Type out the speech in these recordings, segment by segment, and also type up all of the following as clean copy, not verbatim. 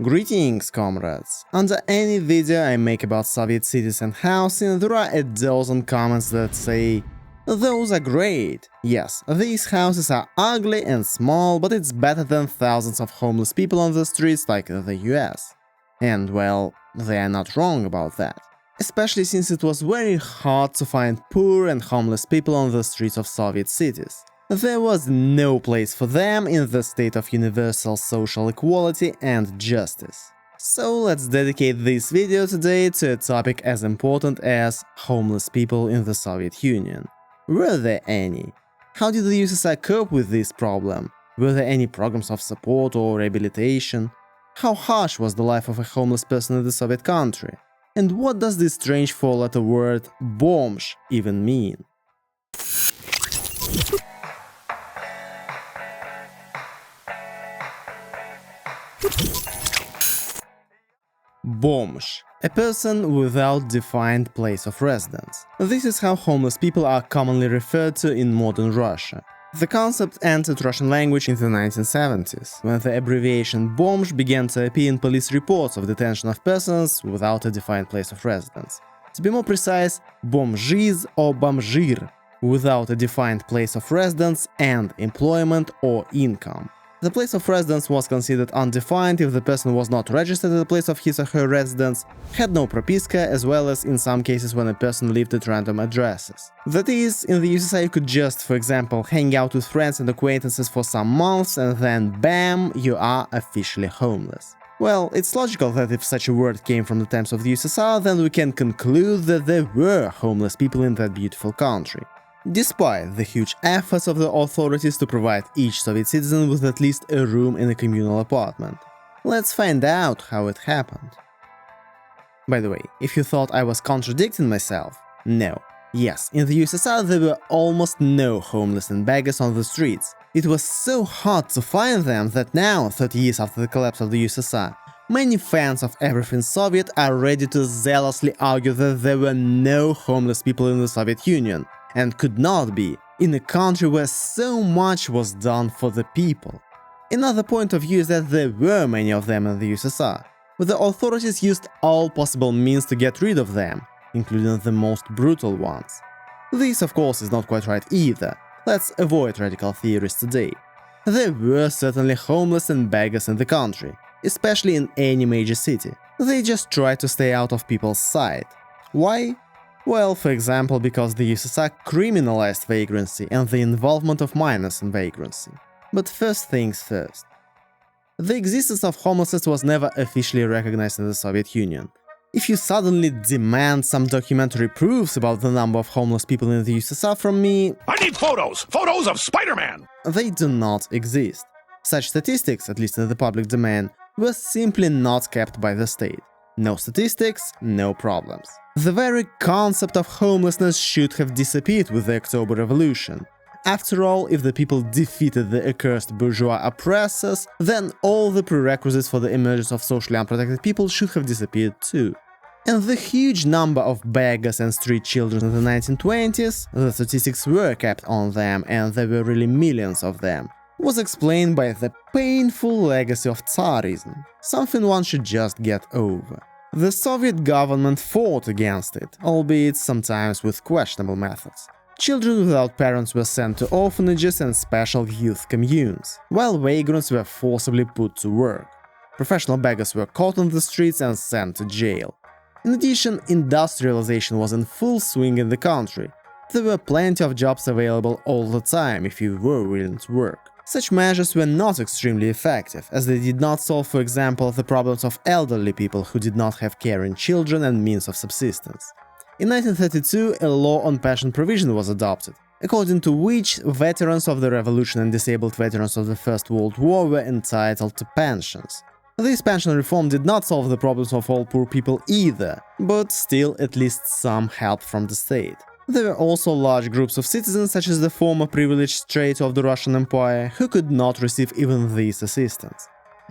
Greetings, comrades! Under any video I make about Soviet cities and housing, there are a dozen comments that say, "Those are great! Yes, these houses are ugly and small, but it's better than thousands of homeless people on the streets like the US." And well, they are not wrong about that. Especially since it was very hard to find poor and homeless people on the streets of Soviet cities. There was no place for them in the state of universal social equality and justice. So let's dedicate this video today to a topic as important as homeless people in the Soviet Union. Were there any? How did the USSR cope with this problem? Were there any programs of support or rehabilitation? How harsh was the life of a homeless person in the Soviet country? And what does this strange four-letter word "bomж" even mean? Bomж, a person without defined place of residence. This is how homeless people are commonly referred to in modern Russia. The concept entered Russian language in the 1970s, when the abbreviation bomж began to appear in police reports of detention of persons without a defined place of residence. To be more precise, bomzhiz or bomzhir, without a defined place of residence and employment or income. The place of residence was considered undefined if the person was not registered at the place of his or her residence, had no propiska, as well as in some cases when a person lived at random addresses. That is, in the USSR you could just, for example, hang out with friends and acquaintances for some months and then bam, you are officially homeless. Well, it's logical that if such a word came from the times of the USSR, then we can conclude that there were homeless people in that beautiful country. Despite the huge efforts of the authorities to provide each Soviet citizen with at least a room in a communal apartment. Let's find out how it happened. By the way, if you thought I was contradicting myself, no. Yes, in the USSR there were almost no homeless and beggars on the streets. It was so hard to find them that now, 30 years after the collapse of the USSR, many fans of everything Soviet are ready to zealously argue that there were no homeless people in the Soviet Union. And could not be, in a country where so much was done for the people. Another point of view is that there were many of them in the USSR, but the authorities used all possible means to get rid of them, including the most brutal ones. This, of course, is not quite right either. Let's avoid radical theories today. There were certainly homeless and beggars in the country, especially in any major city. They just tried to stay out of people's sight. Why? Well, for example, because the USSR criminalized vagrancy and the involvement of minors in vagrancy. But first things first. The existence of homelessness was never officially recognized in the Soviet Union. If you suddenly demand some documentary proofs about the number of homeless people in the USSR from me, I need photos! Photos of Spider-Man! They do not exist. Such statistics, at least in the public domain, were simply not kept by the state. No statistics, no problems. The very concept of homelessness should have disappeared with the October Revolution. After all, if the people defeated the accursed bourgeois oppressors, then all the prerequisites for the emergence of socially unprotected people should have disappeared too. And the huge number of beggars and street children in the 1920s, the statistics were kept on them and there were really millions of them, was explained by the painful legacy of Tsarism, something one should just get over. The Soviet government fought against it, albeit sometimes with questionable methods. Children without parents were sent to orphanages and special youth communes, while vagrants were forcibly put to work. Professional beggars were caught on the streets and sent to jail. In addition, industrialization was in full swing in the country. There were plenty of jobs available all the time if you were willing to work. Such measures were not extremely effective, as they did not solve, for example, the problems of elderly people who did not have caring children and means of subsistence. In 1932, a law on pension provision was adopted, according to which veterans of the revolution and disabled veterans of the First World War were entitled to pensions. This pension reform did not solve the problems of all poor people either, but still at least some help from the state. There were also large groups of citizens, such as the former privileged strata of the Russian Empire, who could not receive even this assistance.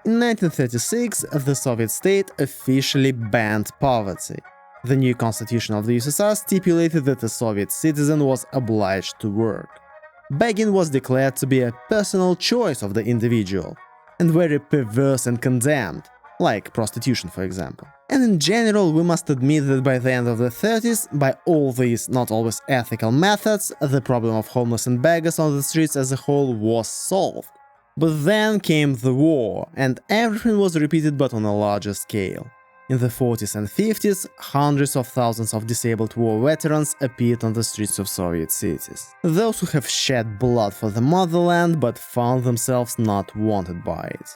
In 1936, the Soviet state officially banned poverty. The new constitution of the USSR stipulated that a Soviet citizen was obliged to work. Begging was declared to be a personal choice of the individual, and very perverse and condemned. like prostitution for example. And in general, we must admit that by the end of the 30s, by all these not always ethical methods, the problem of homeless and beggars on the streets as a whole was solved. But then came the war, and everything was repeated but on a larger scale. In the 40s and 50s, hundreds of thousands of disabled war veterans appeared on the streets of Soviet cities. Those who have shed blood for the motherland but found themselves not wanted by it.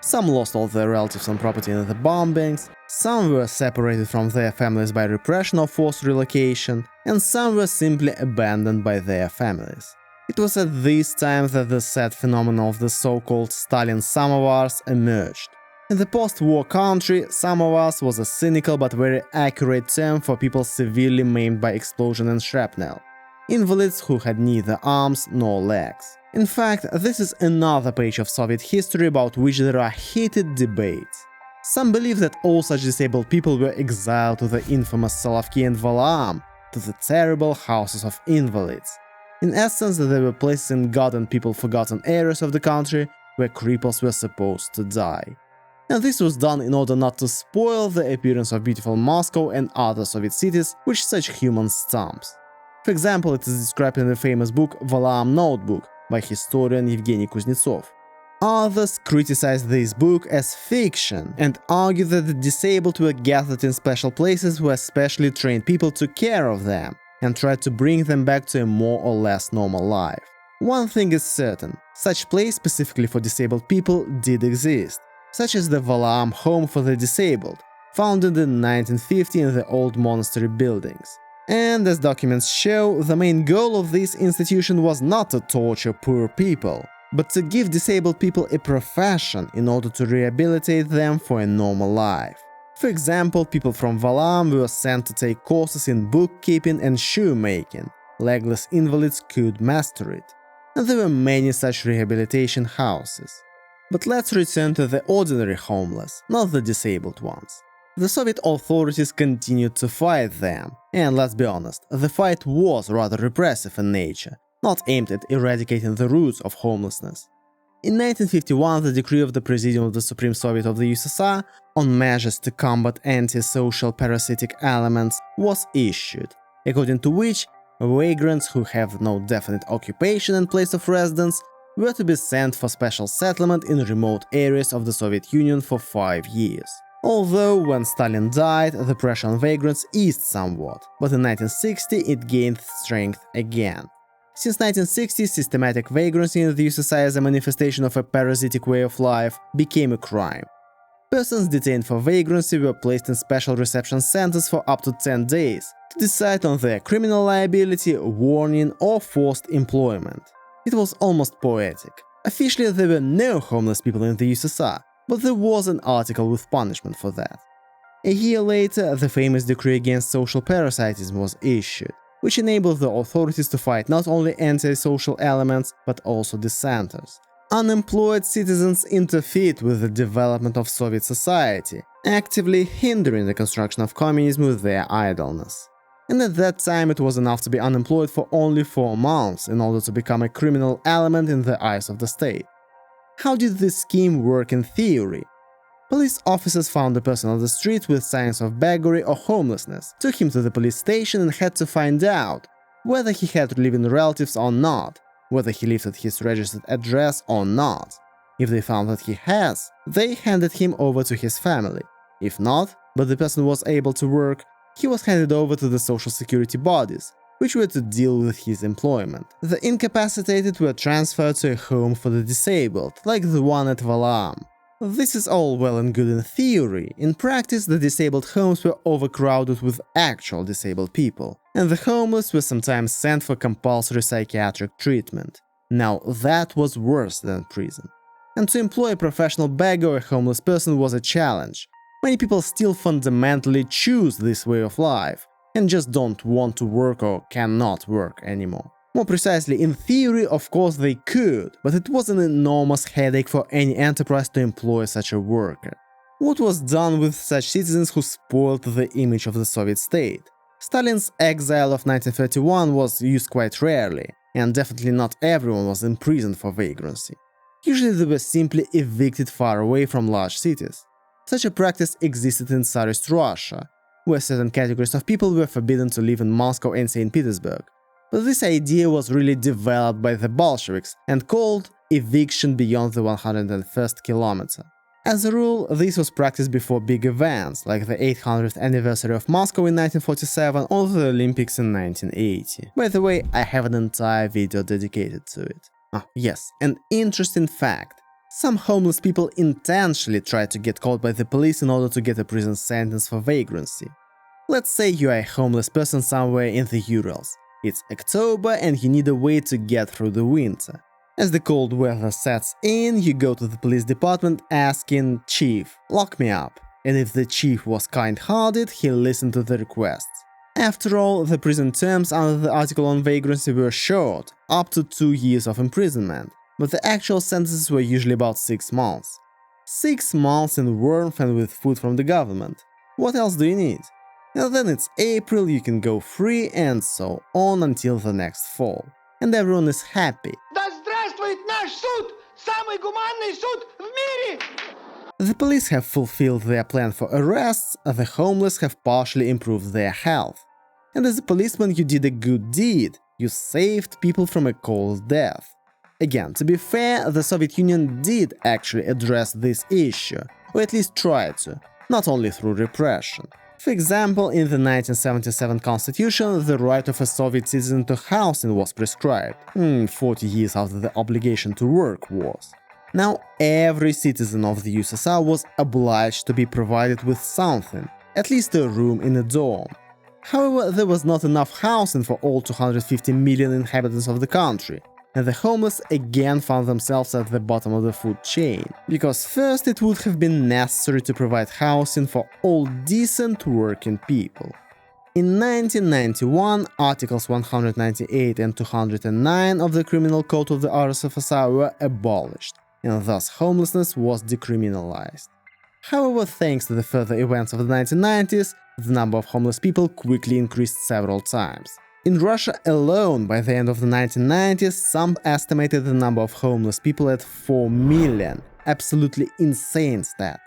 Some lost all their relatives and property in the bombings, some were separated from their families by repression or forced relocation, and some were simply abandoned by their families. It was at this time that the sad phenomenon of the so-called Stalin samovars emerged. In the post-war country, samovars was a cynical but very accurate term for people severely maimed by explosion and shrapnel. Invalids who had neither arms nor legs. In fact, this is another page of Soviet history about which there are heated debates. Some believe that all such disabled people were exiled to the infamous Solovki and Valaam, to the terrible houses of invalids. In essence, they were places in God and people forgotten areas of the country where cripples were supposed to die. And this was done in order not to spoil the appearance of beautiful Moscow and other Soviet cities which such human stumps. For example, it is described in the famous book Valaam Notebook by historian Evgeny Kuznetsov. Others criticize this book as fiction and argue that the disabled were gathered in special places where specially trained people took care of them and tried to bring them back to a more or less normal life. One thing is certain, such place specifically for disabled people did exist, such as the Valaam Home for the Disabled, founded in 1950 in the old monastery buildings. And as documents show, the main goal of this institution was not to torture poor people, but to give disabled people a profession in order to rehabilitate them for a normal life. For example, people from Valaam were sent to take courses in bookkeeping and shoemaking. Legless invalids could master it. And there were many such rehabilitation houses. But let's return to the ordinary homeless, not the disabled ones. The Soviet authorities continued to fight them, and let's be honest, the fight was rather repressive in nature, not aimed at eradicating the roots of homelessness. In 1951, the decree of the Presidium of the Supreme Soviet of the USSR on measures to combat anti-social parasitic elements was issued, according to which vagrants who have no definite occupation and place of residence were to be sent for special settlement in remote areas of the Soviet Union for 5 years. Although when Stalin died, the pressure on vagrants eased somewhat, but in 1960 it gained strength again. Since 1960, systematic vagrancy in the USSR as a manifestation of a parasitic way of life became a crime. Persons detained for vagrancy were placed in special reception centers for up to 10 days to decide on their criminal liability, warning, or forced employment. It was almost poetic. Officially, there were no homeless people in the USSR, but there was an article with punishment for that. A year later, the famous decree against social parasitism was issued, which enabled the authorities to fight not only anti-social elements, but also dissenters. Unemployed citizens interfered with the development of Soviet society, actively hindering the construction of communism with their idleness. And at that time it was enough to be unemployed for only 4 months in order to become a criminal element in the eyes of the state. How did this scheme work in theory? Police officers found a person on the street with signs of beggary or homelessness, took him to the police station and had to find out whether he had living relatives or not, whether he lived at his registered address or not. If they found that he has, they handed him over to his family. If not, but the person was able to work, he was handed over to the social security bodies, which were to deal with his employment. The incapacitated were transferred to a home for the disabled, like the one at Valaam. This is all well and good in theory. In practice, the disabled homes were overcrowded with actual disabled people, and the homeless were sometimes sent for compulsory psychiatric treatment. Now that was worse than prison. And to employ a professional beggar or a homeless person was a challenge. Many people still fundamentally choose this way of life, and just don't want to work or cannot work anymore. More precisely, in theory, of course they could, but it was an enormous headache for any enterprise to employ such a worker. What was done with such citizens who spoiled the image of the Soviet state? Stalin's exile of 1931 was used quite rarely, and definitely not everyone was imprisoned for vagrancy. Usually they were simply evicted far away from large cities. Such a practice existed in Tsarist Russia, where certain categories of people were forbidden to live in Moscow and St. Petersburg. But this idea was really developed by the Bolsheviks and called eviction beyond the 101st kilometer. As a rule, this was practiced before big events, like the 800th anniversary of Moscow in 1947 or the Olympics in 1980. By the way, I have an entire video dedicated to it. Oh, yes, an interesting fact. Some homeless people intentionally try to get caught by the police in order to get a prison sentence for vagrancy. Let's say you are a homeless person somewhere in the Urals. It's October and you need a way to get through the winter. As the cold weather sets in, you go to the police department asking, "Chief, lock me up." And if the chief was kind-hearted, he listened to the request. After all, the prison terms under the article on vagrancy were short, up to 2 years of imprisonment, but the actual sentences were usually about 6 months. 6 months in warmth and with food from the government. What else do you need? And then it's April, you can go free, and so on until the next fall. And everyone is happy. The police have fulfilled their plan for arrests, the homeless have partially improved their health. And as a policeman you did a good deed, you saved people from a cold death. Again, to be fair, the Soviet Union did actually address this issue, or at least try to, not only through repression. For example, in the 1977 constitution, the right of a Soviet citizen to housing was prescribed, 40 years after the obligation to work was. Now, every citizen of the USSR was obliged to be provided with something, at least a room in a dorm. However, there was not enough housing for all 250 million inhabitants of the country, and the homeless again found themselves at the bottom of the food chain, because first it would have been necessary to provide housing for all decent working people. In 1991, Articles 198 and 209 of the Criminal Code of the RSFSR were abolished, and thus homelessness was decriminalized. However, thanks to the further events of the 1990s, the number of homeless people quickly increased several times. In Russia alone, by the end of the 1990s, some estimated the number of homeless people at 4 million. Absolutely insane stat.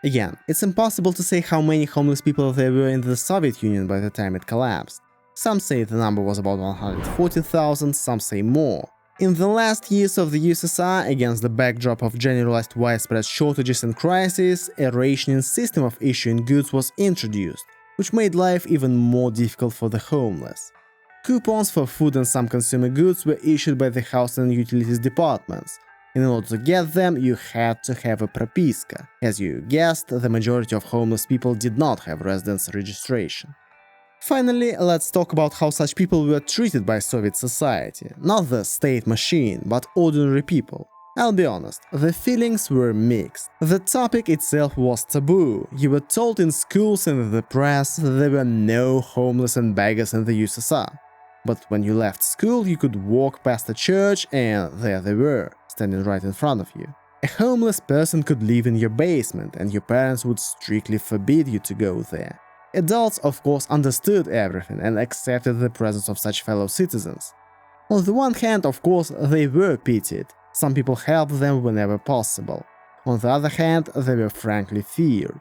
Again, it's impossible to say how many homeless people there were in the Soviet Union by the time it collapsed. Some say the number was about 140,000, some say more. In the last years of the USSR, against the backdrop of generalized widespread shortages and crises, a rationing system of issuing goods was introduced, which made life even more difficult for the homeless. Coupons for food and some consumer goods were issued by the Housing and Utilities departments. In order to get them, you had to have a propiska. As you guessed, the majority of homeless people did not have residence registration. Finally, let's talk about how such people were treated by Soviet society. Not the state machine, but ordinary people. I'll be honest, the feelings were mixed. The topic itself was taboo. You were told in schools and in the press that there were no homeless and beggars in the USSR. But when you left school, you could walk past a church and there they were, standing right in front of you. A homeless person could live in your basement and your parents would strictly forbid you to go there. Adults, of course, understood everything and accepted the presence of such fellow citizens. On the one hand, of course, they were pitied. Some people helped them whenever possible. On the other hand, they were frankly feared.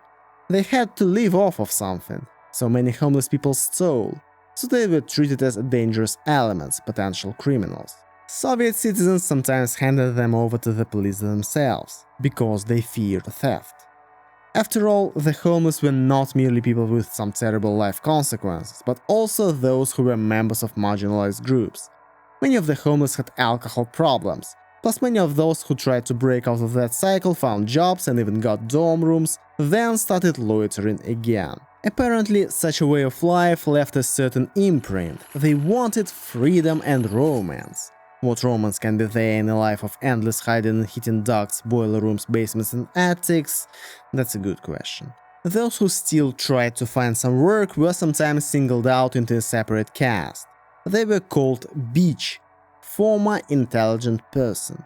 They had to live off of something, so many homeless people stole. So they were treated as dangerous elements, potential criminals. Soviet citizens sometimes handed them over to the police themselves, because they feared theft. After all, the homeless were not merely people with some terrible life consequences, but also those who were members of marginalized groups. Many of the homeless had alcohol problems, plus many of those who tried to break out of that cycle found jobs and even got dorm rooms, then started loitering again. Apparently, such a way of life left a certain imprint. They wanted freedom and romance. What romance can be there in a life of endless hiding in heating ducts, boiler rooms, basements and attics? That's a good question. Those who still tried to find some work were sometimes singled out into a separate caste. They were called Beach, former intelligent person.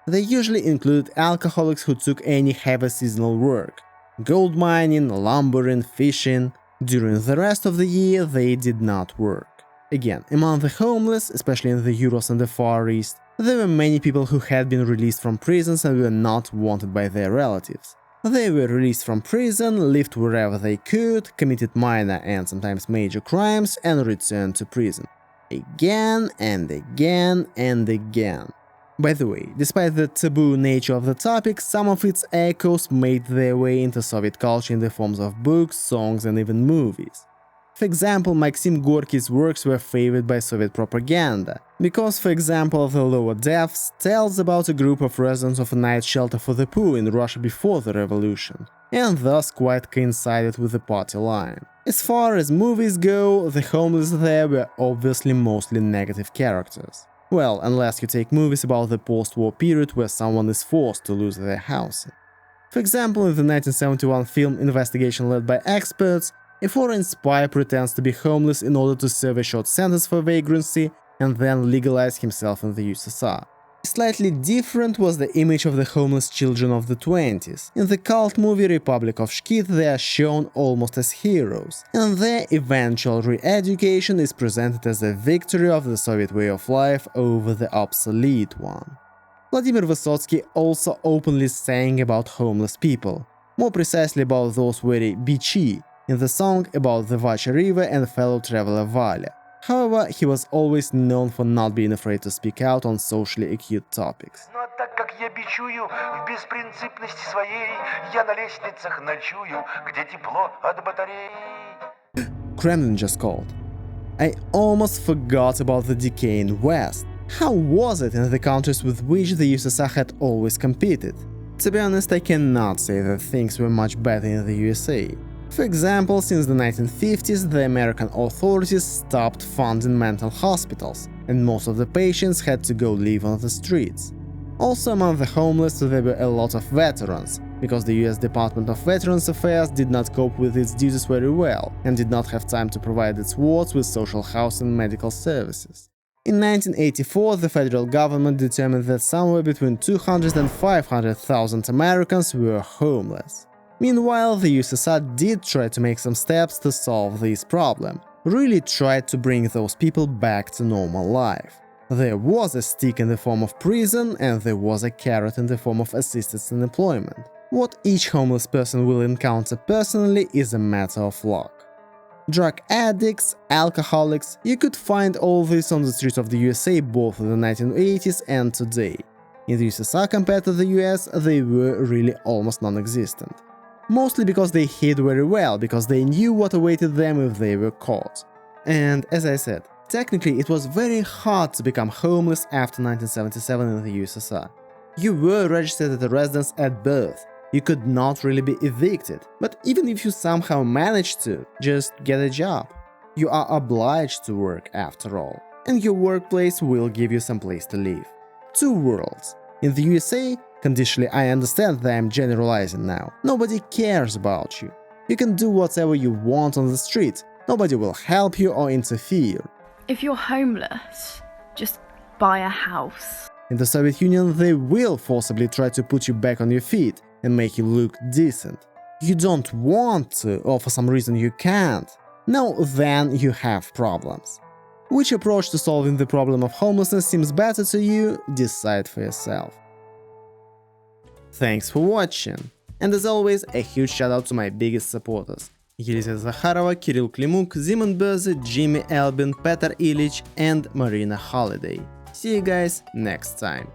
They usually included alcoholics who took any heavy seasonal work. Gold mining, lumbering, fishing. During the rest of the year, they did not work. Again, among the homeless, especially in the Urals and the Far East, there were many people who had been released from prisons and were not wanted by their relatives. They were released from prison, lived wherever they could, committed minor and sometimes major crimes, and returned to prison. Again and again and again. By the way, despite the taboo nature of the topic, some of its echoes made their way into Soviet culture in the forms of books, songs, and even movies. For example, Maxim Gorky's works were favored by Soviet propaganda, because, for example, The Lower Depths tells about a group of residents of a night shelter for the poor in Russia before the revolution, and thus quite coincided with the party line. As far as movies go, the homeless there were obviously mostly negative characters. Well, unless you take movies about the post-war period where someone is forced to lose their housing. For example, in the 1971 film Investigation Led by Experts, a foreign spy pretends to be homeless in order to serve a short sentence for vagrancy and then legalize himself in the USSR. Slightly different was the image of the homeless children of the 20s. In the cult movie Republic of Shkid they are shown almost as heroes, and their eventual re-education is presented as a victory of the Soviet way of life over the obsolete one. Vladimir Vysotsky also openly sang about homeless people, more precisely about those very bichi, in the song about the Vacha River and fellow traveler Valia. However, he was always known for not being afraid to speak out on socially acute topics. Ну а так как я бичую в беспринципности своей, я на лестницах ночую, где тепло от батарей. Kremlin just called. I almost forgot about the decaying West. How was it in the countries with which the USSR had always competed? To be honest, I cannot say that things were much better in the USA. For example, since the 1950s, the American authorities stopped funding mental hospitals, and most of the patients had to go live on the streets. Also among the homeless there were a lot of veterans, because the US Department of Veterans Affairs did not cope with its duties very well and did not have time to provide its wards with social housing and medical services. In 1984, the federal government determined that somewhere between 200 and 500,000 Americans were homeless. Meanwhile, the USSR did try to make some steps to solve this problem, really tried to bring those people back to normal life. There was a stick in the form of prison, and there was a carrot in the form of assistance in employment. What each homeless person will encounter personally is a matter of luck. Drug addicts, alcoholics, you could find all this on the streets of the USA both in the 1980s and today. In the USSR compared to the US, they were really almost non-existent. Mostly because they hid very well, because they knew what awaited them if they were caught. And as I said, technically it was very hard to become homeless after 1977 in the USSR. You were registered as a residence at birth, you could not really be evicted, but even if you somehow managed to, just get a job. You are obliged to work after all, and your workplace will give you some place to live. Two worlds. In the USA, conditionally I understand that I am generalizing now, nobody cares about you. You can do whatever you want on the street, nobody will help you or interfere. If you're homeless, just buy a house. In the Soviet Union, they will forcibly try to put you back on your feet and make you look decent. You don't want to, or for some reason you can't. Now then you have problems. Which approach to solving the problem of homelessness seems better to you, decide for yourself. Thanks for watching. And as always, a huge shout out to my biggest supporters: Елизавета Zakharova, Kirill Klimuk, Zeman Berze, Jimmy Albin, Petar Illich, and Marina Holiday. See you guys next time.